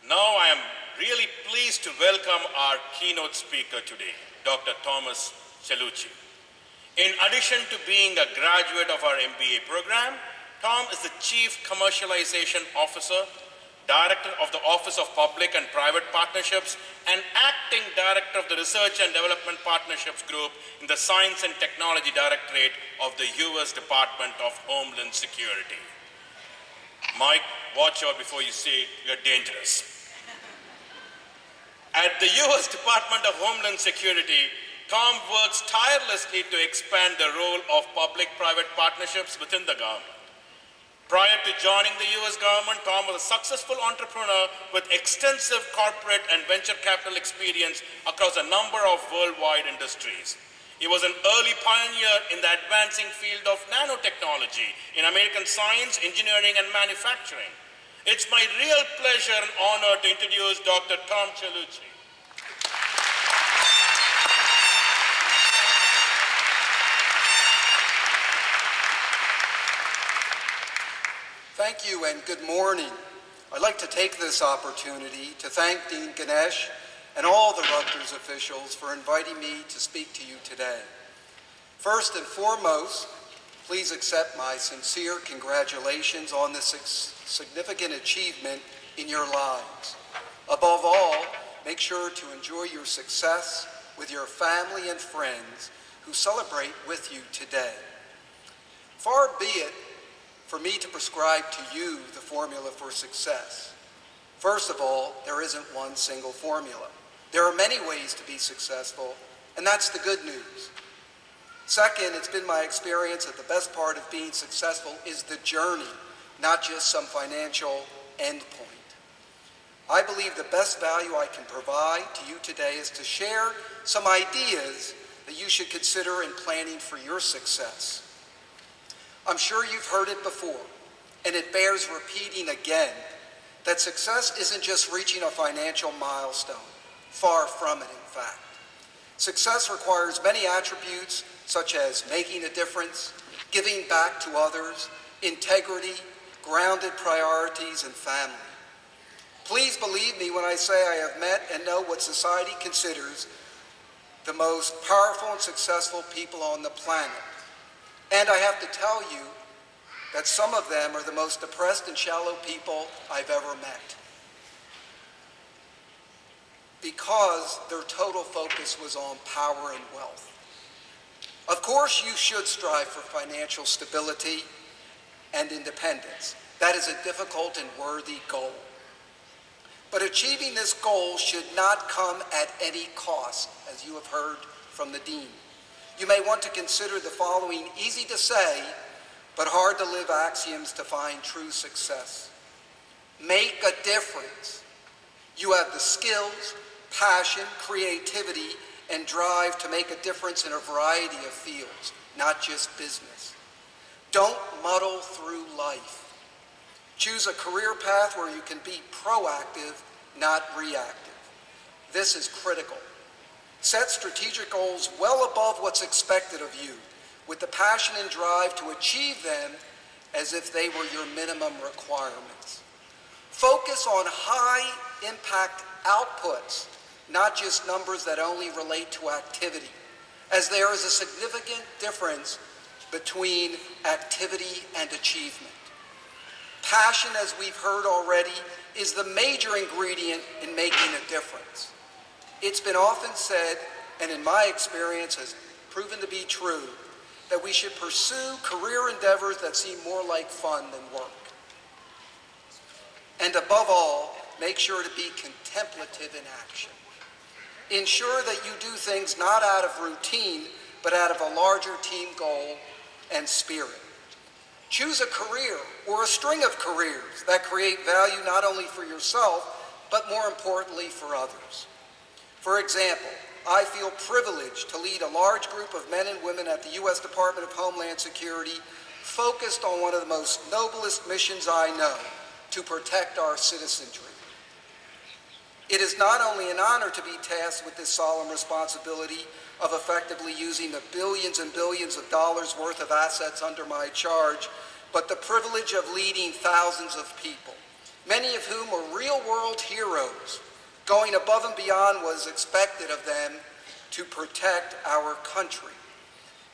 Now I am really pleased to welcome our keynote speaker today, Dr. Thomas Cellucci. In addition to being a graduate of our MBA program, Tom is the Chief Commercialization Officer, Director of the Office of Public and Private Partnerships, and Acting Director of the Research and Development Partnerships Group in the Science and Technology Directorate of the U.S. Department of Homeland Security. Mike, watch out before you say you're dangerous. At the U.S. Department of Homeland Security, Tom works tirelessly to expand the role of public-private partnerships within the government. Prior to joining the U.S. government, Tom was a successful entrepreneur with extensive corporate and venture capital experience across a number of worldwide industries. He was an early pioneer in the advancing field of nanotechnology in American science, engineering, and manufacturing. It's my real pleasure and honor to introduce Dr. Tom Cellucci. Thank you and good morning. I'd like to take this opportunity to thank Dean Ganesh and all the Rutgers officials for inviting me to speak to you today. First and foremost, please accept my sincere congratulations on this significant achievement in your lives. Above all, make sure to enjoy your success with your family and friends who celebrate with you today. Far be it for me to prescribe to you the formula for success. First of all, there isn't one single formula. There are many ways to be successful, and that's the good news. Second, it's been my experience that the best part of being successful is the journey, not just some financial endpoint. I believe the best value I can provide to you today is to share some ideas that you should consider in planning for your success. I'm sure you've heard it before, and it bears repeating again, that success isn't just reaching a financial milestone. Far from it, in fact. Success requires many attributes, such as making a difference, giving back to others, integrity, grounded priorities, and family. Please believe me when I say I have met and know what society considers the most powerful and successful people on the planet. And I have to tell you that some of them are the most depressed and shallow people I've ever met, because their total focus was on power and wealth. Of course, you should strive for financial stability and independence. That is a difficult and worthy goal. But achieving this goal should not come at any cost, as you have heard from the Dean. You may want to consider the following easy to say, but hard to live axioms to find true success. Make a difference. You have the skills, passion, creativity, and drive to make a difference in a variety of fields, not just business. Don't muddle through life. Choose a career path where you can be proactive, not reactive. This is critical. Set strategic goals well above what's expected of you, with the passion and drive to achieve them as if they were your minimum requirements. Focus on high-impact outputs, not just numbers that only relate to activity, as there is a significant difference between activity and achievement. Passion, as we've heard already, is the major ingredient in making a difference. It's been often said, and in my experience has proven to be true, that we should pursue career endeavors that seem more like fun than work. And above all, make sure to be contemplative in action. Ensure that you do things not out of routine, but out of a larger team goal and spirit. Choose a career or a string of careers that create value not only for yourself, but more importantly for others. For example, I feel privileged to lead a large group of men and women at the U.S. Department of Homeland Security focused on one of the most noblest missions I know, to protect our citizenry. It is not only an honor to be tasked with this solemn responsibility of effectively using the billions and billions of dollars worth of assets under my charge, but the privilege of leading thousands of people, many of whom were real-world heroes. Going above and beyond was expected of them to protect our country.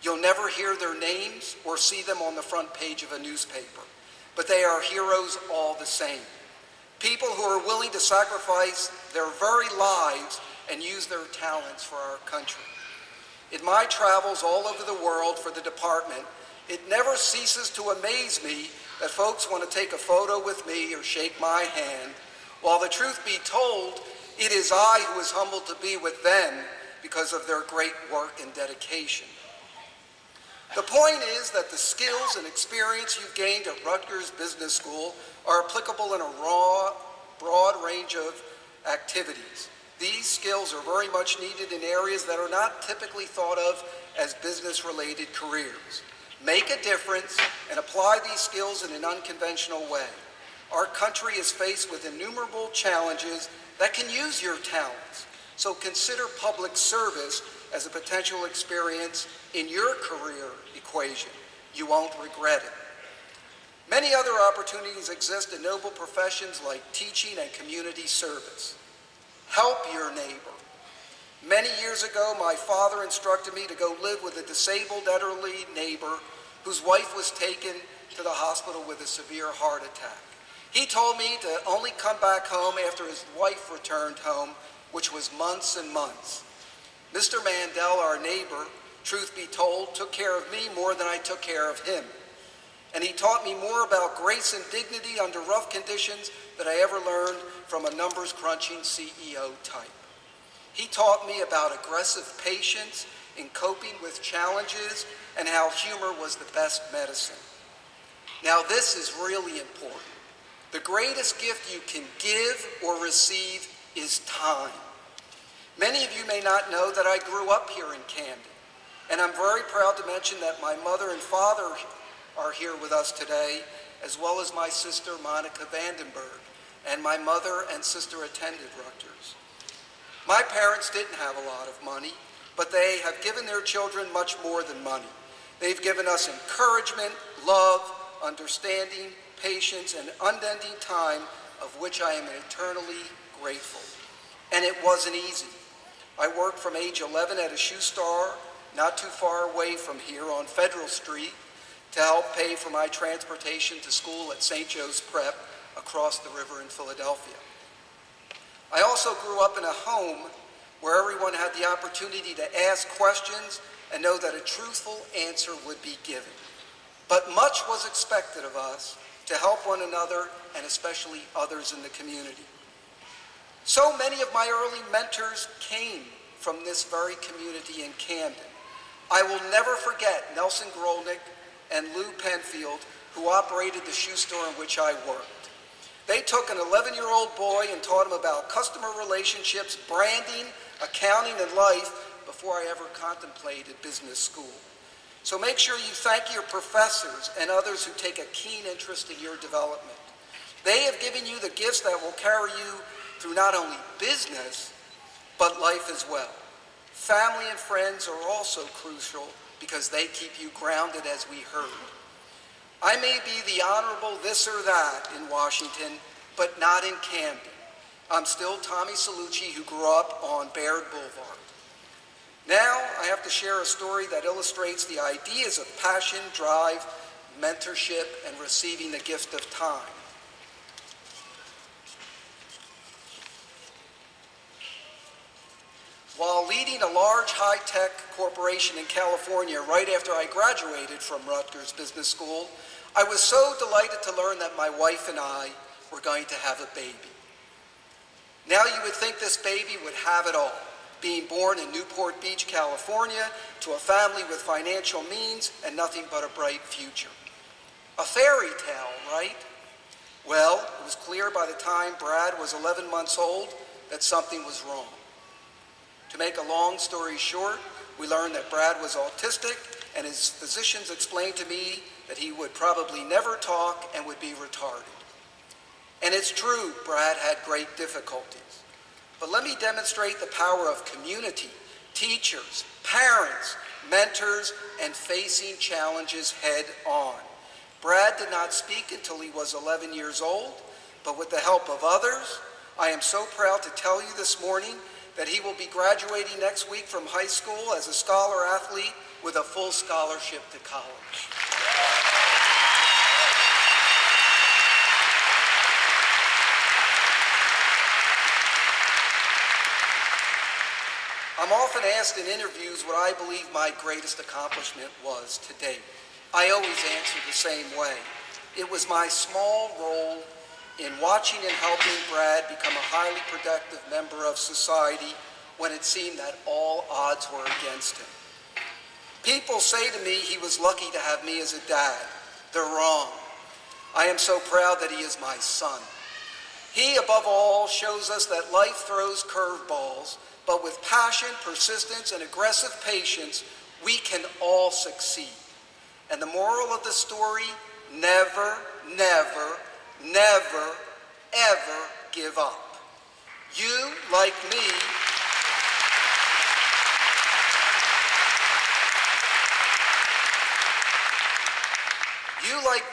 You'll never hear their names or see them on the front page of a newspaper, but they are heroes all the same. People who are willing to sacrifice their very lives and use their talents for our country. In my travels all over the world for the department, it never ceases to amaze me that folks want to take a photo with me or shake my hand, while the truth be told, it is I who is humbled to be with them because of their great work and dedication. The point is that the skills and experience you've gained at Rutgers Business School are applicable in a broad range of activities. These skills are very much needed in areas that are not typically thought of as business-related careers. Make a difference and apply these skills in an unconventional way. Our country is faced with innumerable challenges that can use your talents. So consider public service as a potential experience in your career equation. You won't regret it. Many other opportunities exist in noble professions like teaching and community service. Help your neighbor. Many years ago, my father instructed me to go live with a disabled elderly neighbor whose wife was taken to the hospital with a severe heart attack. He told me to only come back home after his wife returned home, which was months and months. Mr. Mandel, our neighbor, truth be told, took care of me more than I took care of him. And he taught me more about grace and dignity under rough conditions than I ever learned from a numbers-crunching CEO type. He taught me about aggressive patience in coping with challenges and how humor was the best medicine. Now this is really important. The greatest gift you can give or receive is time. Many of you may not know that I grew up here in Camden, and I'm very proud to mention that my mother and father are here with us today, as well as my sister Monica Vandenberg, and my mother and sister attended Rutgers. My parents didn't have a lot of money, but they have given their children much more than money. They've given us encouragement, love, understanding, patience, and unending time, of which I am eternally grateful. And it wasn't easy. I worked from age 11 at a shoe store not too far away from here on Federal Street to help pay for my transportation to school at St. Joe's Prep across the river in Philadelphia. I also grew up in a home where everyone had the opportunity to ask questions and know that a truthful answer would be given. But much was expected of us to help one another and especially others in the community. So many of my early mentors came from this very community in Camden. I will never forget Nelson Grolnick and Lou Penfield, who operated the shoe store in which I worked. They took an 11-year-old boy and taught him about customer relationships, branding, accounting, and life before I ever contemplated business school. So make sure you thank your professors and others who take a keen interest in your development. They have given you the gifts that will carry you through not only business, but life as well. Family and friends are also crucial because they keep you grounded, as we heard. I may be the honorable this or that in Washington, but not in Camden. I'm still Tommy Cellucci, who grew up on Baird Boulevard. Now I have to share a story that illustrates the ideas of passion, drive, mentorship, and receiving the gift of time. While leading a large high-tech corporation in California right after I graduated from Rutgers Business School, I was so delighted to learn that my wife and I were going to have a baby. Now you would think this baby would have it all, being born in Newport Beach, California, to a family with financial means and nothing but a bright future. A fairy tale, right? Well, it was clear by the time Brad was 11 months old that something was wrong. To make a long story short, we learned that Brad was autistic, and his physicians explained to me that he would probably never talk and would be retarded. And it's true, Brad had great difficulties. But let me demonstrate the power of community, teachers, parents, mentors, and facing challenges head on. Brad did not speak until he was 11 years old, but with the help of others, I am so proud to tell you this morning that he will be graduating next week from high school as a scholar athlete with a full scholarship to college. I'm often asked in interviews what I believe my greatest accomplishment was to date. I always answer the same way. It was my small role in watching and helping Brad become a highly productive member of society when it seemed that all odds were against him. People say to me he was lucky to have me as a dad. They're wrong. I am so proud that he is my son. He, above all, shows us that life throws curveballs, but with passion, persistence, and aggressive patience, we can all succeed. And the moral of the story, never, never, never, ever give up. You, like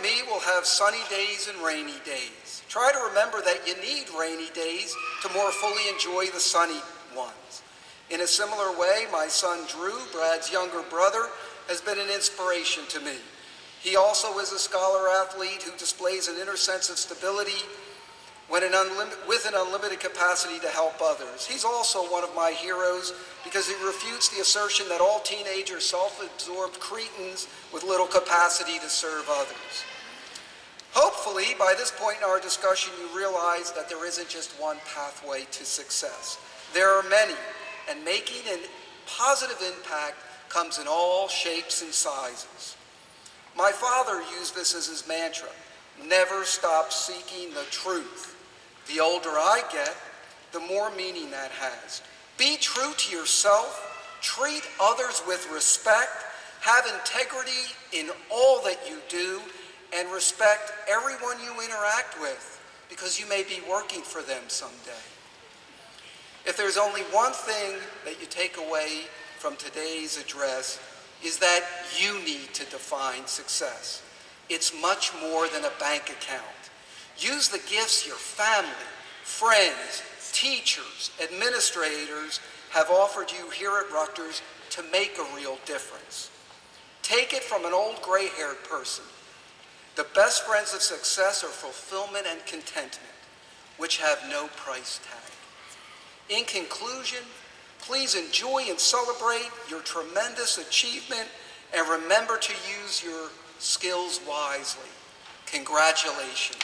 me, will have sunny days and rainy days. Try to remember that you need rainy days to more fully enjoy the sunny ones. In a similar way, my son Drew, Brad's younger brother, has been an inspiration to me. He also is a scholar athlete who displays an inner sense of stability with an unlimited capacity to help others. He's also one of my heroes because he refutes the assertion that all teenagers are self-absorbed cretins with little capacity to serve others. Hopefully, by this point in our discussion, you realize that there isn't just one pathway to success. There are many, and making a positive impact comes in all shapes and sizes. My father used this as his mantra: never stop seeking the truth. The older I get, the more meaning that has. Be true to yourself, treat others with respect, have integrity in all that you do, and respect everyone you interact with, because you may be working for them someday. If there's only one thing that you take away from today's address, is that you need to define success. It's much more than a bank account. Use the gifts your family, friends, teachers, administrators have offered you here at Rutgers to make a real difference. Take it from an old gray-haired person. The best friends of success are fulfillment and contentment, which have no price tag. In conclusion, please enjoy and celebrate your tremendous achievement and remember to use your skills wisely. Congratulations.